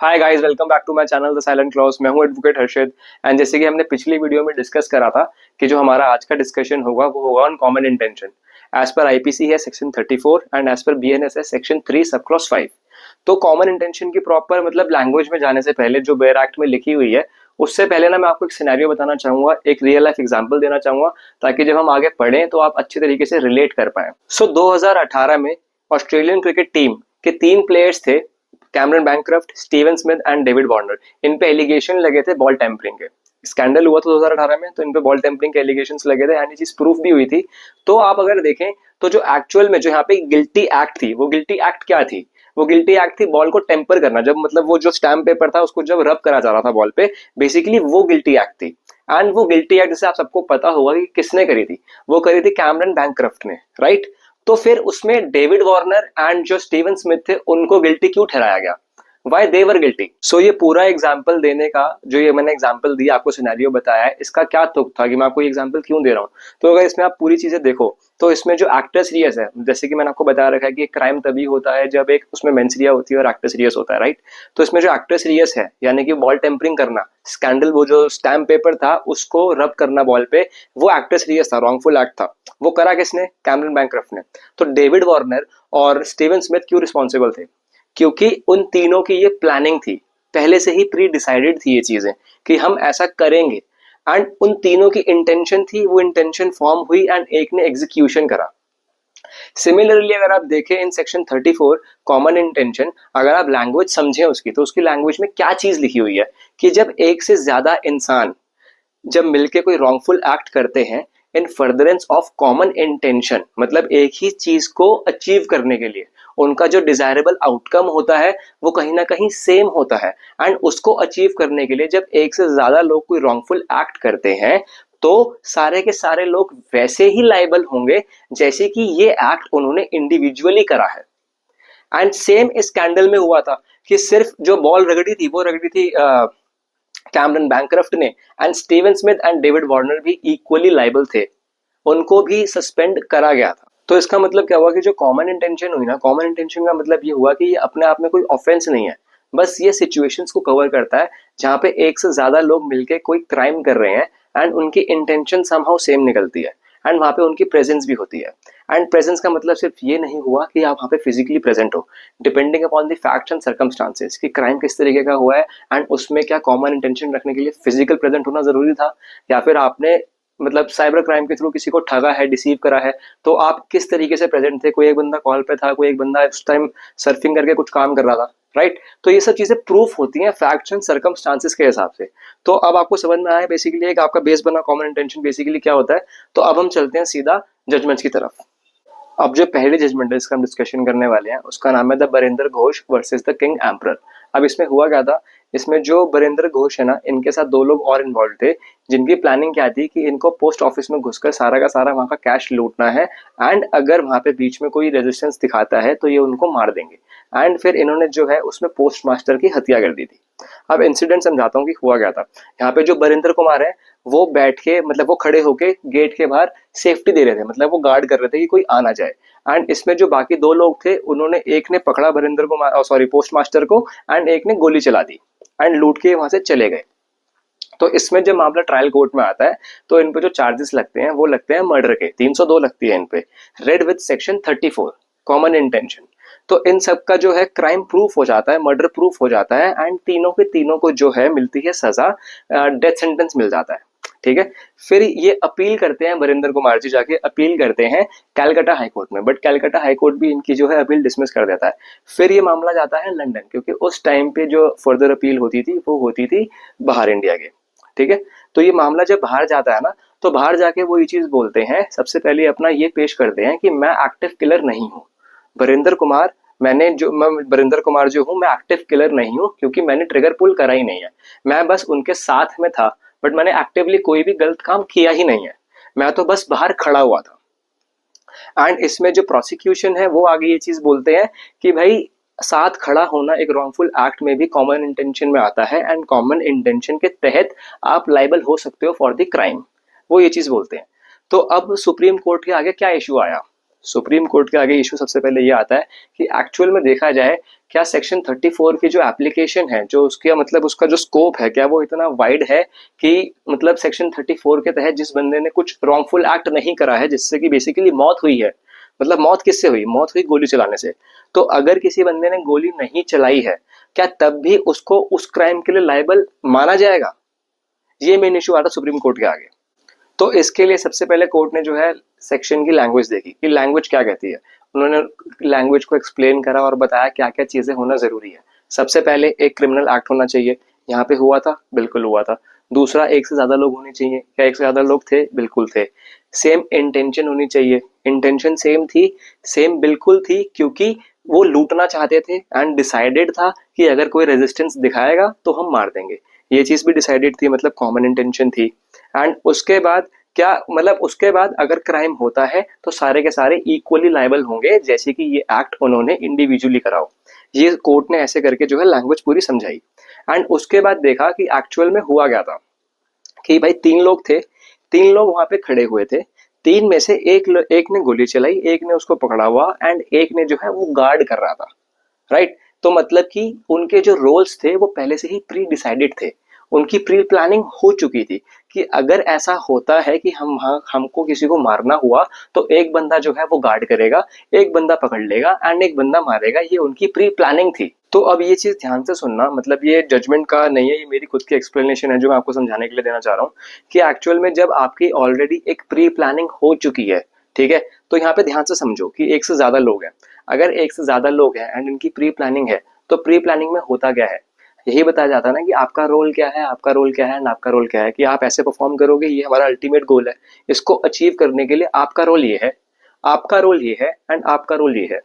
Hi guys, welcome back to my channel the silent clause. मैं हूं advocate Harshit. And जैसे कि हमने पिछली वीडियो में डिस्कस करा था कि जो हमारा आज का डिस्कशन होगा वो होगा on common intention. As per IPC है section 34 and as per BNS है सेक्शन 3 सब क्लॉज 5। तो कॉमन इंटेंशन की प्रॉपर मतलब लैंग्वेज में जाने से पहले जो बेयर एक्ट में लिखी हुई है उससे पहले ना मैं आपको एक सिनेरियो बताना चाहूंगा, एक रियल लाइफ एग्जांपल देना चाहूंगा ताकि जब हम आगे पढ़ें तो आप अच्छे तरीके से रिलेट कर पाए। 2018 में ऑस्ट्रेलियन क्रिकेट टीम के 3 प्लेयर्स थे, Cameron Bancroft, Steven Smith and David Warner. इन पे एलिगेशन लगे थे बॉल टेम्परिंग के। स्कैंडल हुआ था 2018 में, तो इन पे बॉल टेम्परिंग के एलिगेशंस लगे थे एंड ये चीज प्रूफ भी हुई थी। तो आप अगर देखें तो जो एक्चुअल में जो यहाँ पे गिल्टी एक्ट थी, वो गिल्टी एक्ट क्या थी? वो गिल्टी एक्ट थी बॉल को टेम्पर करना। जब मतलब वो जो स्टैम्प पेपर था उसको जब रब करा जा रहा था बॉल पे, बेसिकली वो गिल्टी एक्ट थी। एंड वो गिल्टी एक्ट जैसे आप सबको पता होगा कि किसने करी थी, वो करी थी कैमरन बैंक्रफ्ट ने, राइट? तो फिर उसमें डेविड वार्नर एंड जो स्टीवन स्मिथ थे उनको गिल्टी क्यों ठहराया गया? Why they were guilty? सो ये पूरा एग्जाम्पल देने का जो ये मैंने एग्जाम्पल दिया, आपको सिनेरियो बताया है, इसका क्या तुक था कि मैं आपको ये एग्जाम्पल क्यों दे रहा हूँ? तो अगर इसमें आप पूरी चीजें देखो तो इसमें जो एक्टर सीरियस है, जैसे कि मैंने आपको बता रखा है कि क्राइम तभी होता है जब एक उसमें मेंसरिया होती है और एक्टर सीरियस होता है, राइट? तो इसमें जो एक्टर सीरियस है यानी कि बॉल टेम्परिंग करना, स्कैंडल, वो जो स्टैम्प पेपर था उसको रब करना बॉल पे, वो एक्टर सीरियस था, रॉन्गफुल एक्ट था। वो करा किसने? कैमरन बैंक्रफ्ट ने। तो डेविड वार्नर और स्टीवन स्मिथ क्यों रिस्पॉन्सिबल थे? क्योंकि उन तीनों की ये प्लानिंग थी, पहले से ही प्री डिसाइडेड थी ये चीजें कि हम ऐसा करेंगे। एंड उन तीनों की इंटेंशन थी, वो इंटेंशन फॉर्म हुई एंड एक ने एग्जीक्यूशन करा। सिमिलरली अगर आप देखें इन सेक्शन 34 कॉमन इंटेंशन, अगर आप लैंग्वेज समझें उसकी, तो उसकी लैंग्वेज में क्या चीज लिखी हुई है कि जब एक से ज्यादा इंसान जब मिलके कोई रॉन्गफुल एक्ट करते हैं इन फर्दरेंस ऑफ कॉमन इंटेंशन, मतलब एक ही चीज को अचीव करने के लिए उनका जो डिजायरेबल आउटकम होता है वो कहीं ना कहीं सेम होता है। एंड उसको अचीव करने के लिए जब एक से ज्यादा लोग कोई रॉन्गफुल एक्ट करते हैं तो सारे के सारे लोग वैसे ही लाइबल होंगे जैसे कि ये एक्ट उन्होंने इंडिविजुअली करा है। एंड सेम इस स्कैंडल में हुआ था कि सिर्फ जो बॉल रगड़ी थी वो रगड़ी थी कैमरन बैंक्रफ्ट ने, and Steven Smith and David Warner भी इक्वली लाइबल थे, उनको भी सस्पेंड करा गया था। तो इसका मतलब क्या हुआ कि जो कॉमन इंटेंशन हुई ना, कॉमन इंटेंशन का मतलब ये हुआ कि ये अपने आप में कोई ऑफेंस नहीं है, बस ये सिचुएशंस को कवर करता है जहां पे एक से ज्यादा लोग मिलके कोई क्राइम कर रहे हैं एंड उनकी इंटेंशन समहाउ सेम निकलती है एंड वहां पे उनकी प्रेजेंस भी होती है। एंड प्रेजेंस का मतलब सिर्फ ये नहीं हुआ कि आप वहां पे फिजिकली प्रेजेंट हो, depending upon the facts and circumstances कि क्राइम किस तरीके का हुआ है एंड उसमें क्या कॉमन इंटेंशन रखने के लिए फिजिकल प्रेजेंट होना जरूरी था, या फिर आपने मतलब साइबर क्राइम के थ्रू किसी को ठगा है, डिसीव करा है, तो आप किस तरीके से प्रेजेंट थे? कोई एक बंदा कॉल पे था, कोई एक बंदा उस टाइम सर्फिंग करके कुछ काम कर रहा था, राइट? तो ये सब चीजें प्रूफ होती हैं फैक्ट्स एंड सर्कमस्टांसेस के हिसाब से। तो अब आपको समझ में आया बेसिकली एक आपका बेस बना कॉमन इंटेंशन बेसिकली क्या होता है। तो अब हम चलते हैं सीधा जजमेंट्स की तरफ। अब जो पहले जजमेंट है इसका हम डिस्कशन करने वाले हैं उसका नाम है the Barinder Ghosh versus the king emperor. अब इसमें हुआ क्या था, इसमें जो बरिंदर घोष है ना, इनके साथ 2 लोग और इन्वॉल्व थे जिनकी प्लानिंग क्या थी कि इनको पोस्ट ऑफिस में घुसकर सारा का सारा वहां का कैश लूटना है एंड अगर वहां पे बीच में कोई रेजिस्टेंस दिखाता है तो ये उनको मार देंगे। एंड फिर इन्होंने जो है उसमें पोस्ट मास्टर की हत्या कर दी थी। अब इंसिडेंट समझाता हूँ कि हुआ क्या था। यहाँ पे जो बरिंदर कुमार है वो बैठ के मतलब वो खड़े होके गेट के बाहर सेफ्टी दे रहे थे, मतलब वो गार्ड कर रहे थे कि कोई आ ना जाए। एंड इसमें जो बाकी 2 लोग थे उन्होंने, एक ने पकड़ा बरिंदर को, सॉरी पोस्ट मास्टर को, एंड एक ने गोली चला दी एंड लूट के वहां से चले गए। तो इसमें जब मामला ट्रायल कोर्ट में आता है तो इन पे जो चार्जेस लगते हैं वो लगते हैं मर्डर के, 302 लगती है इन पे, read with section 34 common intention. तो इन सब का जो है क्राइम प्रूफ हो जाता है, मर्डर प्रूफ हो जाता है एंड तीनों के तीनों को जो है मिलती है सजा, डेथ सेंटेंस मिल जाता है। ठीक है। फिर ये अपील करते हैं, वरिंदर कुमार जी जाके अपील करते हैं कैलकाटा हाई कोर्ट में, बट कैलकाटा हाई कोर्ट भी इनकी जो है अपील डिसमिस कर देता है। फिर ये मामला जाता है लंदन, क्योंकि उस टाइम पे जो फर्दर अपील होती थी वो होती थी बाहर इंडिया के। ठीक है। तो ये मामला जब बाहर जाता है ना, तो बाहर जाके वो ये चीज बोलते हैं, सबसे पहले अपना ये पेश करते हैं कि मैं एक्टिव किलर नहीं हूँ। बरिंदर कुमार, मैं बरिंदर कुमार जो हूँ मैं एक्टिव किलर नहीं हूँ क्योंकि मैंने ट्रिगर पुल करा ही नहीं है। मैं बस उनके साथ में था बट मैंने एक्टिवली कोई भी गलत काम किया ही नहीं है, मैं तो बस बाहर खड़ा हुआ था। एंड इसमें जो प्रोसिक्यूशन है वो आगे ये चीज बोलते हैं कि भाई साथ खड़ा होना एक रॉन्गफुल एक्ट में भी कॉमन इंटेंशन में आता है एंड कॉमन इंटेंशन के तहत आप लाइबल हो सकते हो फॉर द क्राइम, वो ये चीज बोलते हैं। तो अब सुप्रीम कोर्ट के आगे क्या इशू आया? सुप्रीम कोर्ट के आगे इशू सबसे पहले ये आता है कि एक्चुअल में देखा जाए क्या सेक्शन 34 की जो एप्लीकेशन है, जो उसका मतलब उसका जो स्कोप है, क्या वो इतना वाइड है कि मतलब सेक्शन 34 के तहत जिस बंदे ने कुछ रॉन्गफुल एक्ट नहीं करा है जिससे कि बेसिकली मौत हुई है, मतलब मौत किससे हुई, मौत हुई गोली चलाने से, तो अगर किसी बंदे ने गोली नहीं चलाई है, क्या तब भी उसको उस क्राइम के लिए लायबल माना जाएगा? ये मेन इशू आता सुप्रीम कोर्ट के आगे। तो इसके लिए सबसे पहले कोर्ट ने जो है सेक्शन की लैंग्वेज देखी कि लैंग्वेज क्या कहती है। उन्होंने लैंग्वेज को एक्सप्लेन करा और बताया क्या क्या चीजें होना जरूरी है। सबसे पहले एक क्रिमिनल एक्ट होना चाहिए, यहाँ पे हुआ था, बिल्कुल हुआ था। दूसरा, एक से ज्यादा लोग होने चाहिए, क्या एक से ज्यादा लोग थे, बिल्कुल थे। सेम इंटेंशन होनी चाहिए, इंटेंशन सेम थी, सेम बिल्कुल थी, क्योंकि वो लूटना चाहते थे एंड डिसाइडेड था कि अगर कोई रेजिस्टेंस दिखाएगा तो हम मार देंगे। ये चीज भी डिसाइडेड थी, मतलब कॉमन इंटेंशन थी। एंड उसके बाद क्या, मतलब उसके बाद अगर क्राइम होता है तो सारे के सारे इक्वली लायबल होंगे, जैसे कि ये एक्ट उन्होंने इंडिविजुअली कराओ। ये कोर्ट ने ऐसे करके जो है लैंग्वेज पूरी समझाई। एंड उसके बाद देखा कि एक्चुअल में हुआ क्या था, कि भाई तीन लोग थे, तीन लोग वहां पे खड़े हुए थे। तीन में से एक ने गोली चलाई, एक ने उसको पकड़ा हुआ एंड एक ने जो है वो गार्ड कर रहा था, राइट। तो मतलब कि उनके जो रोल्स थे वो पहले से ही प्री डिसाइडेड थे, उनकी प्री प्लानिंग हो चुकी थी कि अगर ऐसा होता है कि हमको किसी को मारना हुआ तो एक बंदा जो है वो गार्ड करेगा, एक बंदा पकड़ लेगा एंड एक बंदा मारेगा। ये उनकी प्री प्लानिंग थी। तो अब ये चीज ध्यान से सुनना, मतलब ये जजमेंट का नहीं है, ये मेरी खुद की एक्सप्लेनेशन है जो मैं आपको समझाने के लिए देना चाह रहा हूँ कि एक्चुअल में जब आपकी ऑलरेडी एक प्री प्लानिंग हो चुकी है, ठीक है, तो यहाँ पे ध्यान से समझो कि एक से ज्यादा लोग हैं। अगर एक से ज्यादा लोग हैं एंड इनकी प्री प्लानिंग है, तो प्री प्लानिंग में होता क्या है, यही बताया जाता है ना कि आपका रोल क्या है, आपका रोल क्या है एंड आपका रोल क्या है, कि आप ऐसे परफॉर्म करोगे, ये हमारा अल्टीमेट गोल है, इसको अचीव करने के लिए आपका रोल ये है, आपका रोल ये है एंड आपका रोल ये है।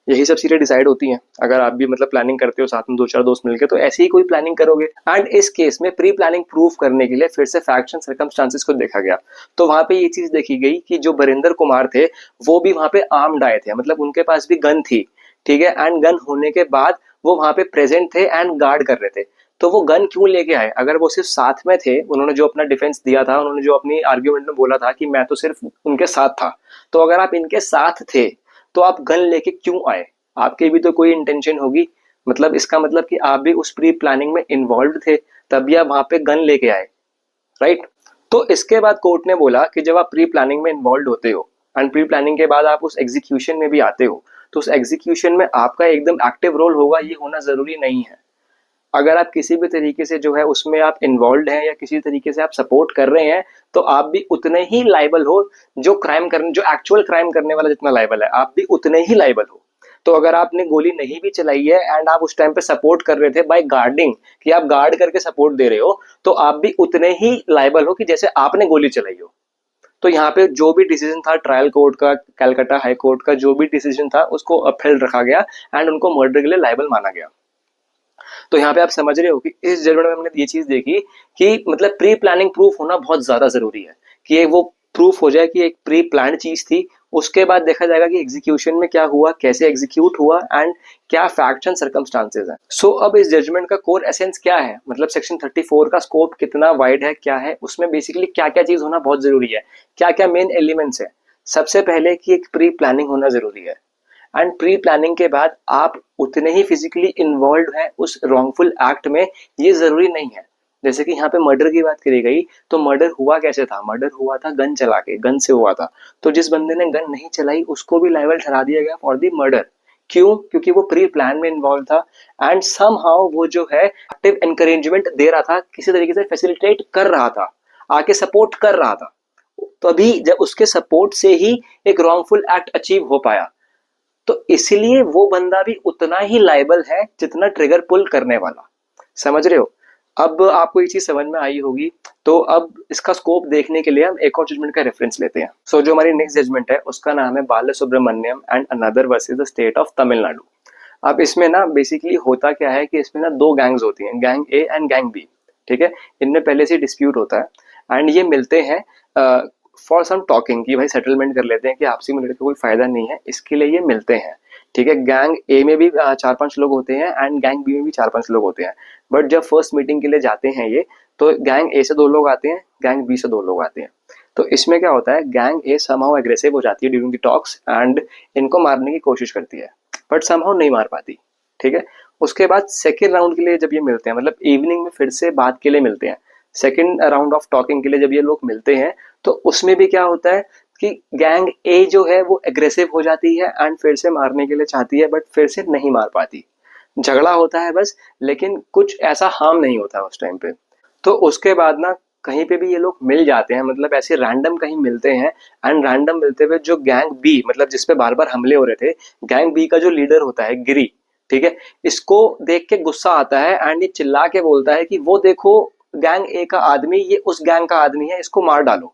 यही सब चीजें डिसाइड होती हैं। अगर आप भी मतलब प्लानिंग करते हो साथ में दो चार दोस्त मिलकर, तो ऐसे ही कोई प्लानिंग करोगे। एंड इस केस में प्री प्लानिंग प्रूफ करने के लिए फिर से फैक्ट्स एंड सर्कमस्टांसेस को देखा गया। तो वहां पे ये चीज देखी गई कि जो बरिंदर कुमार थे वो भी वहां पे आर्म्ड आए थे, मतलब उनके पास भी गन थी, ठीक है, एंड गन होने के बाद वो वहां पे प्रेजेंट थे एंड गार्ड कर रहे थे। तो वो गन क्यों लेके आए? अगर वो सिर्फ साथ में थे, उन्होंने जो अपना डिफेंस दिया था, उन्होंने जो अपनी आर्ग्यूमेंट में बोला था कि मैं तो सिर्फ उनके साथ था, तो अगर आप इनके साथ थे तो आप गन लेके क्यों आए? आपकी भी तो कोई इंटेंशन होगी, मतलब इसका मतलब कि आप भी उस प्री प्लानिंग में इन्वॉल्व थे, तभी आप वहां पे गन लेके आए, राइट। तो इसके बाद कोर्ट ने बोला कि जब आप प्री प्लानिंग में इन्वॉल्व होते हो एंड प्री प्लानिंग के बाद आप उस एग्जीक्यूशन में भी आते हो, तो उस एग्जीक्यूशन में आपका एकदम एक्टिव रोल होगा, ये होना जरूरी नहीं है। अगर आप किसी भी तरीके से जो है उसमें आप इन्वॉल्व हैं या किसी तरीके से आप सपोर्ट कर रहे हैं, तो आप भी उतने ही लाइबल हो, जो एक्चुअल क्राइम करने वाला जितना लाइबल है, आप भी उतने ही लाइबल हो। तो अगर आपने गोली नहीं भी चलाई है एंड आप उस टाइम पे सपोर्ट कर रहे थे बाय गार्डिंग, कि आप गार्ड करके सपोर्ट दे रहे हो, तो आप भी उतने ही लाइबल हो कि जैसे आपने गोली चलाई हो। तो यहाँ पे जो भी डिसीजन था ट्रायल कोर्ट का, कैलकाटा हाई कोर्ट का जो भी डिसीजन था, उसको अपहेल्ड रखा गया एंड उनको मर्डर के लिए लाइबल माना गया। तो यहाँ पे आप समझ रहे हो कि इस जजमेंट में हमने ये चीज देखी कि मतलब प्री प्लानिंग प्रूफ होना बहुत ज्यादा जरूरी है, कि एक वो प्रूफ हो जाए कि एक प्री प्लान चीज थी। उसके बाद देखा जाएगा कि एग्जीक्यूशन में क्या हुआ, कैसे एग्जीक्यूट हुआ एंड क्या फैक्ट्स एंड सर्कमस्टांसेस हैं। सो अब इस जजमेंट का कोर एसेंस क्या है, मतलब सेक्शन 34 का स्कोप कितना वाइड है, क्या है उसमें बेसिकली क्या क्या चीज होना बहुत जरूरी है, क्या क्या मेन एलिमेंट्स है। सबसे पहले कि एक प्री प्लानिंग होना जरूरी है एंड प्री प्लानिंग के बाद आप उतने ही फिजिकली इन्वॉल्व हैं उस रॉन्गफुल एक्ट में, ये जरूरी नहीं है। जैसे कि यहाँ पे मर्डर की बात करी गई, तो मर्डर हुआ कैसे था? मर्डर हुआ था गन चला के, गन से हुआ था। तो जिस बंदे ने गन नहीं चलाई उसको भी लायबल ठहरा दिया गया फॉर दी मर्डर। क्यों? क्योंकि वो प्री प्लान में इन्वॉल्व था एंड सम हाउ वो जो है एक्टिव एनकरेजमेंट दे रहा था, किसी तरीके से फैसिलिटेट कर रहा था, आके सपोर्ट कर रहा था। तो अभी जब उसके सपोर्ट से ही एक रॉन्गफुल एक्ट अचीव हो पाया, तो इसलिए वो बंदा भी उतना ही लायबल है जितना ट्रिगर पुल करने वाला। समझ रहे हो? अब आपको ये चीज समझ में आई होगी। तो अब इसका स्कोप देखने के लिए हम एक और जजमेंट का रेफरेंस लेते हैं। सो जो हमारी नेक्स्ट जजमेंट है उसका नाम है Bala Subramaniam and another versus the state of Tamil Nadu. अब इसमें ना बेसिकली होता क्या है कि इसमें ना दो गैंग्स होती हैं, gang A and gang B, ठीक है। इनमें पहले से डिस्प्यूट होता है एंड ये मिलते हैं फॉर सम टॉकिंग, कि भाई सेटलमेंट कर लेते हैं कि आपसी मिलकर कोई फायदा नहीं है, इसके लिए ये मिलते हैं, ठीक है। गैंग ए में भी 4-5 लोग होते हैं एंड गैंग बी में भी 4-5 लोग होते हैं। बट जब फर्स्ट मीटिंग के लिए जाते हैं ये, तो गैंग ए से 2 लोग आते हैं, गैंग बी से 2 लोग आते हैं। तो इसमें क्या होता है, गैंग ए समहाउ एग्रेसिव हो जाती है ड्यूरिंग द टॉक्स एंड इनको मारने की कोशिश करती है, बट समहाउ नहीं मार पाती। ठीक है। उसके बाद सेकेंड राउंड के लिए जब ये मिलते हैं, मतलब इवनिंग में फिर से बात के लिए मिलते हैं, सेकेंड राउंड ऑफ टॉकिंग के लिए जब ये लोग मिलते हैं, तो उसमें भी क्या होता है कि गैंग ए जो है वो एग्रेसिव हो जाती है एंड फिर से मारने के लिए चाहती है, बट फिर से नहीं मार पाती। झगड़ा होता है बस, लेकिन कुछ ऐसा हार्म नहीं होता उस टाइम पे। तो उसके बाद ना कहीं पे भी ये लोग मिल जाते हैं, मतलब ऐसे रैंडम कहीं मिलते हैं, एंड रैंडम मिलते हुए जो गैंग बी, मतलब जिसपे बार बार हमले हो रहे थे, गैंग बी का जो लीडर होता है गिरी, ठीक है, इसको देख के गुस्सा आता है एंड ये चिल्ला के बोलता है कि वो देखो गैंग ए का आदमी, ये उस गैंग का आदमी है, इसको मार डालो।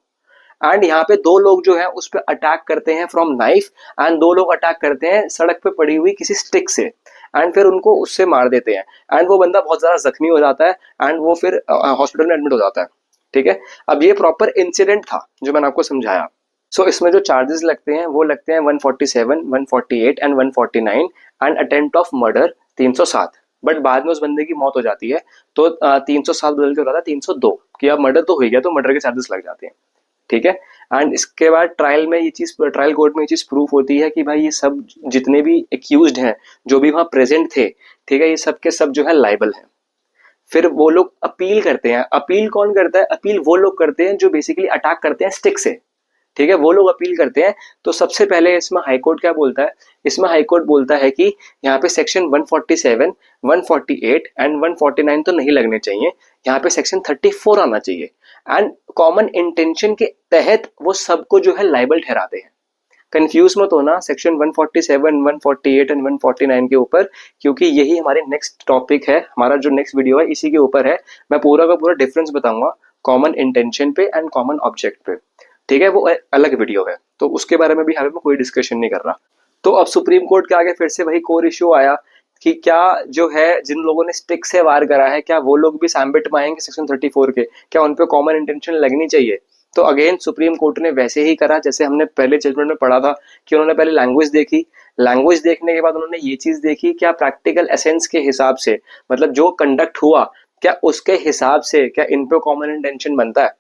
एंड यहाँ पे दो लोग जो है उस पर अटैक करते हैं फ्रॉम नाइफ, एंड दो लोग अटैक करते हैं सड़क पे पड़ी हुई किसी स्टिक से, एंड फिर उनको उससे मार देते हैं। एंड वो बंदा बहुत ज्यादा जख्मी हो जाता है एंड वो फिर हॉस्पिटल में एडमिट हो जाता है। ठीक है, अब ये प्रॉपर इंसिडेंट था जो मैंने आपको समझाया। सो इसमें जो चार्जेस लगते हैं वो लगते हैं 147, 148 and 149 and attempt of murder 307। But बाद में उस बंदे की मौत हो जाती है, तो 307 बदल के हो रहा था 302, कि अब मर्डर तो हो गया, तो मर्डर के चार्जेस लग जाते हैं। ठीक है, एंड इसके बाद ट्रायल में ये चीज, ट्रायल कोर्ट में ये चीज प्रूफ होती है कि भाई ये सब जितने भी एक्यूज्ड हैं, जो भी वहां प्रेजेंट थे, ठीक है, ये सब के सब जो है लाइबल हैं। फिर वो लोग अपील करते हैं। अपील कौन करता है? अपील वो लोग करते हैं जो बेसिकली अटैक करते हैं स्टिक से। ठीक है, वो लोग अपील करते हैं। तो सबसे पहले इसमें हाईकोर्ट क्या बोलता है? इसमें हाईकोर्ट बोलता है कि यहाँ पे सेक्शन 147, 148 एंड 149 तो नहीं लगने चाहिए, यहाँ पे सेक्शन 34 आना चाहिए। एंड कॉमन इंटेंशन के तहत वो सबको जो है लाइबल ठहराते हैं। कंफ्यूज मत होना सेक्शन 147, 148 एंड 149 के ऊपर, क्योंकि यही हमारे नेक्स्ट टॉपिक है, हमारा जो नेक्स्ट वीडियो है इसी के ऊपर है। मैं पूरा का पूरा डिफरेंस बताऊंगा कॉमन इंटेंशन पे एंड कॉमन ऑब्जेक्ट पे। ठीक है, वो अलग वीडियो है, तो उसके बारे में भी अभी मैं कोई डिस्कशन नहीं कर रहा। तो अब सुप्रीम कोर्ट के आगे फिर से वही कोर इश्यू आया कि क्या जो है जिन लोगों ने स्टिक से वार करा है, क्या वो लोग भी सैम्बिट में आएंगे सेक्शन 34 के? क्या उन पे कॉमन इंटेंशन लगनी चाहिए? तो अगेन सुप्रीम कोर्ट ने वैसे ही करा जैसे हमने पहले जजमेंट में पढ़ा था, कि उन्होंने पहले लैंग्वेज देखी, लैंग्वेज देखने के बाद उन्होंने ये चीज देखी क्या प्रैक्टिकल एसेंस के हिसाब से, मतलब जो कंडक्ट हुआ, क्या उसके हिसाब से क्या इन पे कॉमन इंटेंशन बनता है।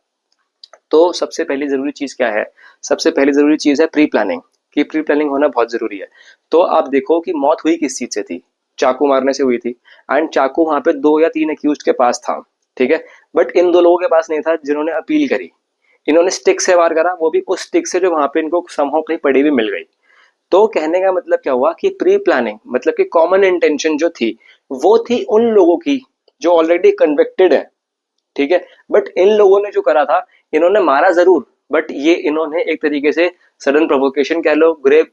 तो सबसे पहली जरूरी चीज क्या है? सबसे पहली जरूरी चीज है प्री प्लानिंग, कि प्री प्लानिंग होना बहुत जरूरी है। तो आप देखो कि मौत हुई किस चीज से थी? चाकू मारने से हुई थी, एंड चाकू वहां पे 2 या 3 अक्यूज्ड के पास था। ठीक है, बट इन दो लोगों के पास नहीं था जिन्होंने अपील करी। इन्होंने स्टिक से वार करा, वो भी उस स्टिक से जो वहां पे इनको समहाउ कहीं पड़ी हुई मिल गई। तो कहने का मतलब क्या हुआ कि प्री प्लानिंग मतलब कि कॉमन इंटेंशन जो थी वो थी उन लोगों की जो ऑलरेडी कन्विक्टेड है। ठीक है, बट इन लोगों ने जो करा था, इन्होंने मारा जरूर, बट ये इन्होंने एक तरीके से सडन प्रोवोकेशन कह लो, ग्रेव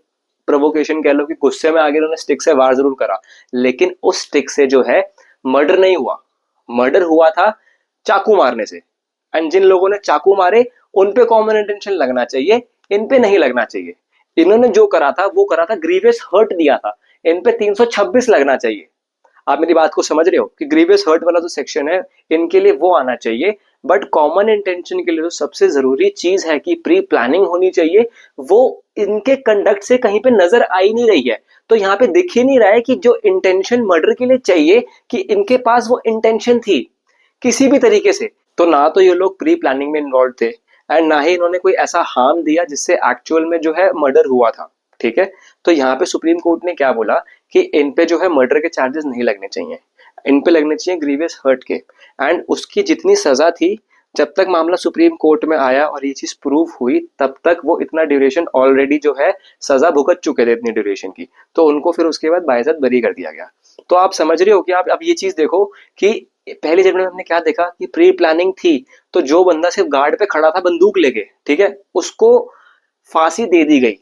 प्रोवोकेशन कह लो, कि गुस्से में आगे इन्होंने स्टिक से वार जरूर करा, लेकिन उस स्टिक से जो है मर्डर नहीं हुआ। मर्डर हुआ था चाकू मारने से। एंड जिन लोगों ने चाकू मारे उन पे कॉमन इंटेंशन लगना चाहिए, इन पे नहीं लगना चाहिए। इन्होंने जो करा था वो करा था ग्रीवियस हर्ट दिया था, इन पे 326 लगना चाहिए। आप मेरी बात को समझ रहे हो कि ग्रीवियस हर्ट वाला जो सेक्शन है इनके लिए वो आना चाहिए। बट कॉमन इंटेंशन के लिए जो सबसे जरूरी चीज है कि प्री प्लानिंग होनी चाहिए, वो इनके कंडक्ट से कहीं पे नजर आ ही नहीं रही है। तो यहाँ पे दिख ही नहीं रहा है कि जो इंटेंशन मर्डर के लिए चाहिए, कि इनके पास वो इंटेंशन थी किसी भी तरीके से। तो ना तो ये लोग प्री प्लानिंग में इन्वॉल्व थे, एंड ना ही इन्होंने कोई ऐसा हार्म दिया जिससे एक्चुअल में जो है मर्डर हुआ था। ठीक है, तो यहाँ पे सुप्रीम कोर्ट ने क्या बोला कि इन पे जो है मर्डर के चार्जेस नहीं लगने चाहिए, इन पे लगने चाहिए ग्रीवियस हर्ट के। एंड उसकी जितनी सजा थी, जब तक मामला सुप्रीम कोर्ट में आया और ये चीज प्रूव हुई, तब तक वो इतना ड्यूरेशन ऑलरेडी जो है सजा भुगत चुके थे इतनी ड्यूरेशन की, तो उनको फिर उसके बाद बाइज्जत बरी कर दिया गया। तो आप समझ रहे हो कि आप अब ये चीज देखो कि पहले जब हमने क्या देखा कि प्री प्लानिंग थी, तो जो बंदा सिर्फ गार्ड पे खड़ा था बंदूक लेके, ठीक है, उसको फांसी दे दी गई।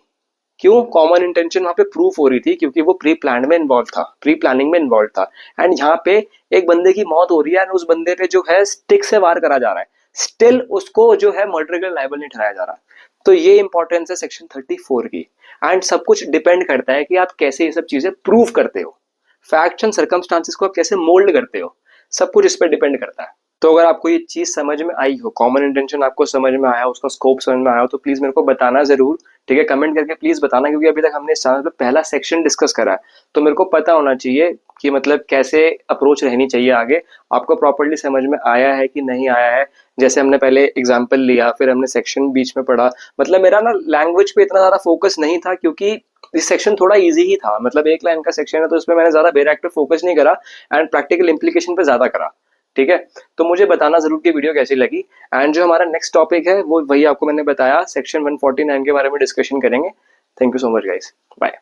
क्यों? कॉमन इंटेंशन वहां पे प्रूफ हो रही थी, क्योंकि वो प्री प्लान में इन्वॉल्व था, प्री प्लानिंग में इन्वॉल्व था। एंड यहाँ पे एक बंदे की मौत हो रही है, एंड उस बंदे पे जो है स्टिक से वार करा जा रहा है, स्टिल उसको जो है मर्डर के लायबल नहीं ठहराया जा रहा। तो ये इंपॉर्टेंस है सेक्शन 34 की। एंड सब कुछ डिपेंड करता है कि आप कैसे ये सब चीजें प्रूव करते हो, फैक्ट्स एंड सर्कमस्टांसेस को आप कैसे मोल्ड करते हो, सब कुछ इस पर डिपेंड करता है। तो अगर आपको ये चीज समझ में आई हो, कॉमन इंटेंशन आपको समझ में आया, उसका स्कोप समझ में आया हो, तो प्लीज मेरे को बताना जरूर। ठीक है, कमेंट करके प्लीज बताना, क्योंकि अभी तक हमने इस चैनल पे पहला सेक्शन डिस्कस करा है, तो मेरे को पता होना चाहिए कि मतलब कैसे अप्रोच रहनी चाहिए आगे। आपको प्रॉपर्ली समझ में आया है कि नहीं आया है? जैसे हमने पहले एग्जाम्पल लिया, फिर हमने सेक्शन बीच में पढ़ा, मतलब मेरा ना लैंग्वेज पे इतना ज्यादा फोकस नहीं था, क्योंकि दिस सेक्शन थोड़ा इजी ही था, मतलब एक लाइन का सेक्शन है तो इसमें मैंने ज़्यादा बेयर एक्टिव फोकस नहीं करा एंड प्रैक्टिकल इम्प्लीकेशन पे ज़्यादा करा। ठीक है, तो मुझे बताना जरूर कि वीडियो कैसी लगी। एंड जो हमारा नेक्स्ट टॉपिक है वो वही आपको मैंने बताया, सेक्शन 149 के बारे में डिस्कशन करेंगे। Thank you so much guys, bye.